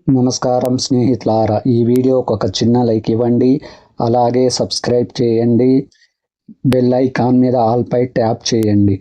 నమస్కారం స్నేహితులారా, ఈ వీడియోకి ఒక చిన్న లైక్ ఇవ్వండి. అలాగే సబ్స్క్రైబ్ చేయండి. బెల్ ఐకాన్ మీద ఆల్ పై ట్యాప్ చేయండి.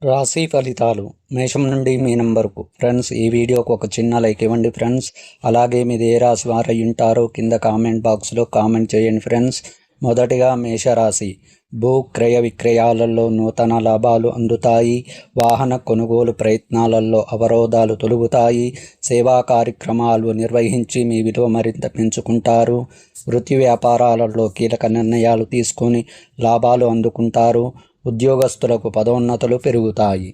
రాశి ఫలితాలు మేషం నుండి మీ నంబర్కు. ఫ్రెండ్స్, ఈ వీడియోకి ఒక చిన్న లైక్ ఇవ్వండి ఫ్రెండ్స్. అలాగే మీది ఏ రాశి వారు ఉంటారో కింద కామెంట్ బాక్స్లో కామెంట్ చేయండి ఫ్రెండ్స్. మొదటిగా మేషరాశి. భూ క్రయ విక్రయాలలో నూతన లాభాలు అందుతాయి. వాహన కొనుగోలు ప్రయత్నాలలో అవరోధాలు తొలగుతాయి. సేవా కార్యక్రమాలు నిర్వహించి మీ విలువ మరింత పెంచుకుంటారు. వృత్తి వ్యాపారాలలో కీలక నిర్ణయాలు తీసుకొని లాభాలు అందుకుంటారు. ఉద్యోగస్తులకు పదోన్నతులు పెరుగుతాయి.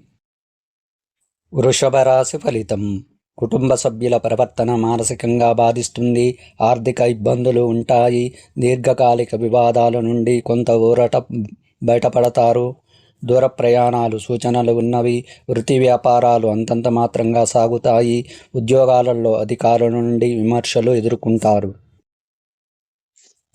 వృషభ రాశి ఫలితం. కుటుంబ సభ్యుల ప్రవర్తన మానసికంగా బాధిస్తుంది. ఆర్థిక ఇబ్బందులు ఉంటాయి. దీర్ఘకాలిక వివాదాల నుండి కొంత ఊరట బయటపడతారు. దూర ప్రయాణాలు సూచనలు ఉన్నవి. వృత్తి వ్యాపారాలు అంతంత మాత్రంగా సాగుతాయి. ఉద్యోగాలలో అధికారుల నుండి విమర్శలు ఎదుర్కొంటారు.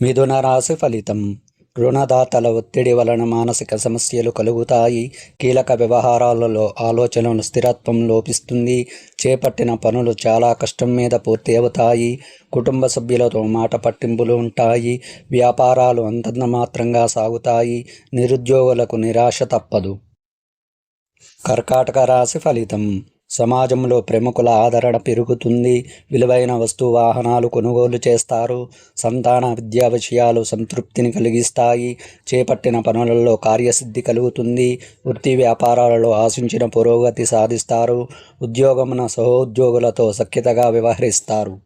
మిథున రాశి ఫలితం. రుణదాతల ఒత్తిడి వలన మానసిక సమస్యలు కలుగుతాయి. కీలక వ్యవహారాలలో ఆలోచనలు స్థిరత్వం లోపిస్తుంది. చేపట్టిన పనులు చాలా కష్టం మీద పూర్తి అవుతాయి. కుటుంబ సభ్యులతో మాట పట్టింపులు ఉంటాయి. వ్యాపారాలు అంతంత మాత్రంగా సాగుతాయి. నిరుద్యోగులకు నిరాశ తప్పదు. కర్కాటక రాశి ఫలితం. సమాజంలో ప్రముఖుల ఆదరణ పెరుగుతుంది. విలువైన వస్తు వాహనాలు కొనుగోలు చేస్తారు. సంతాన విద్యా విషయాలు సంతృప్తిని కలిగిస్తాయి. చేపట్టిన పనులలో కార్యసిద్ధి కలుగుతుంది. వృత్తి వ్యాపారాలలో ఆశించిన పురోగతి సాధిస్తారు. ఉద్యోగమున సహోద్యోగులతో సఖ్యతగా వ్యవహరిస్తారు.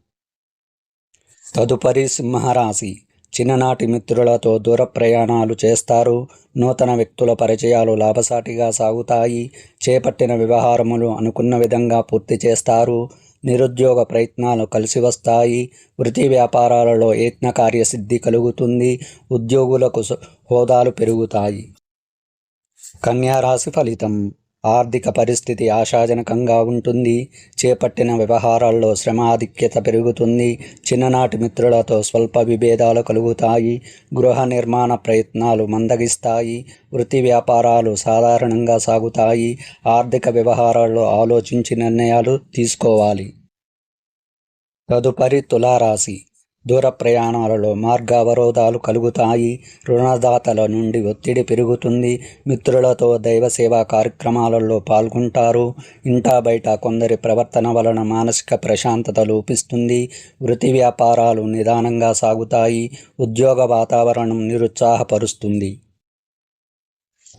తదుపరి సింహరాశి. చిన్ననాటి మిత్రులతో దూర ప్రయాణాలు చేస్తారు. నూతన వ్యక్తుల పరిచయాలు లాభసాటిగా సాగుతాయి. చేపట్టిన వ్యవహారములు అనుకున్న విధంగా పూర్తి చేస్తారు. నిరుద్యోగ ప్రయత్నాలు కలిసి వస్తాయి. వృత్తి వ్యాపారాలలో యత్న కార్యసిద్ధి కలుగుతుంది. ఉద్యోగులకు హోదాలు పెరుగుతాయి. కన్యా రాశి ఫలితం. ఆర్థిక పరిస్థితి ఆశాజనకంగా ఉంటుంది. చేపట్టిన వ్యవహారాల్లో శ్రమాధిక్యత పెరుగుతుంది. చిన్ననాటి మిత్రులతో స్వల్ప విభేదాలు కలుగుతాయి. గృహ నిర్మాణ ప్రయత్నాలు మందగిస్తాయి. వృత్తి వ్యాపారాలు సాధారణంగా సాగుతాయి. ఆర్థిక వ్యవహారాల్లో ఆలోచించి నిర్ణయాలు తీసుకోవాలి. తదుపరి తులారాశి. దూర ప్రయాణాలలో మార్గ అవరోధాలు కలుగుతాయి. రుణదాతల నుండి ఒత్తిడి పెరుగుతుంది. మిత్రులతో దైవ సేవా కార్యక్రమాలలో పాల్గొంటారు. ఇంటా బయట కొందరి ప్రవర్తన వలన మానసిక ప్రశాంతత లోపిస్తుంది. వృత్తి వ్యాపారాలు నిదానంగా సాగుతాయి. ఉద్యోగ వాతావరణం నిరుత్సాహపరుస్తుంది.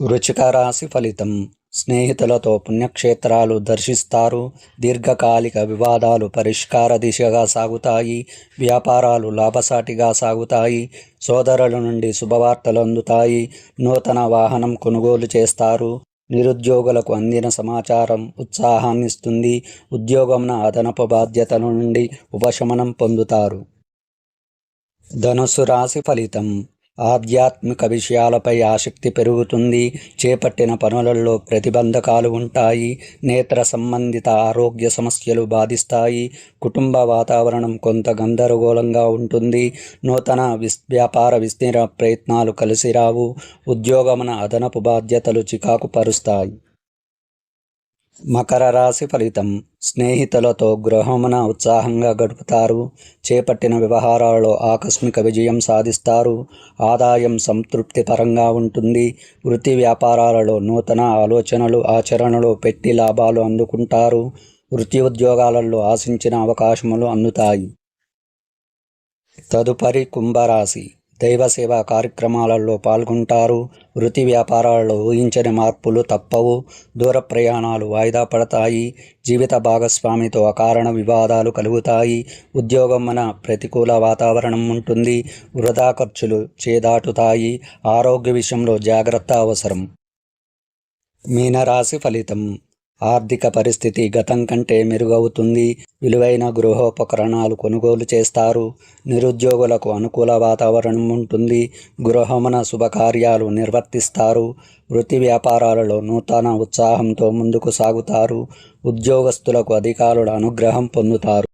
వృశ్చిక రాశి ఫలితం. స్నేహితులతో పుణ్యక్షేత్రాలు దర్శిస్తారు. దీర్ఘకాలిక వివాదాలు పరిష్కార దిశగా సాగుతాయి. వ్యాపారాలు లాభసాటిగా సాగుతాయి. సోదరుల నుండి శుభవార్తలు అందుతాయి. నూతన వాహనం కొనుగోలు చేస్తారు. నిరుద్యోగులకు అందిన సమాచారం ఉత్సాహాన్నిస్తుంది. ఉద్యోగంన అదనపు బాధ్యతల నుండి ఉపశమనం పొందుతారు. ధనుస్సు రాశి ఫలితం. ఆధ్యాత్మిక విషయాలపై ఆసక్తి పెరుగుతుంది. చేపట్టిన పనులలో ప్రతిబంధకాలు ఉంటాయి. నేత్ర సంబంధిత ఆరోగ్య సమస్యలు బాధిస్తాయి. కుటుంబ వాతావరణం కొంత గందరగోళంగా ఉంటుంది. నూతన వ్యాపార విస్తీర్ణ ప్రయత్నాలు కలిసి రావు. ఉద్యోగమున అదనపు బాధ్యతలు చికాకు పరుస్తాయి. మకర రాశి ఫలితం. స్నేహితులతో గృహమున ఉత్సాహంగా గడుపుతారు. చేపట్టిన వ్యవహారాలలో ఆకస్మిక విజయం సాధిస్తారు. ఆదాయం సంతృప్తికరంగా ఉంటుంది. వృత్తి వ్యాపారాలలో నూతన ఆలోచనలు ఆచరణలో పెట్టి లాభాలు అందుకుంటారు. వృత్తి ఉద్యోగాలలో ఆశించిన అవకాశములు అందుతాయి. తదుపరి కుంభరాశి. దైవ సేవా కార్యక్రమాలలో పాల్గొంటారు. వృత్తి వ్యాపారాలలో ఊహించని మార్పులు తప్పవు. దూర ప్రయాణాలు వాయిదా పడతాయి. జీవిత భాగస్వామితో అకారణ వివాదాలు కలుగుతాయి. ఉద్యోగమున ప్రతికూల వాతావరణం ఉంటుంది. వృధా ఖర్చులు చేదాటుతాయి. ఆరోగ్య విషయంలో జాగ్రత్త అవసరం. మీనరాశి ఫలితం. ఆర్థిక పరిస్థితి గతం కంటే మెరుగవుతుంది. విలువైన గృహోపకరణాలు కొనుగోలు చేస్తారు. నిరుద్యోగులకు అనుకూల వాతావరణం ఉంటుంది. గృహమున శుభకార్యాలు నిర్వర్తిస్తారు. వృత్తి వ్యాపారాలలో నూతన ఉత్సాహంతో ముందుకు సాగుతారు. ఉద్యోగస్తులకు అధికారుల అనుగ్రహం పొందుతారు.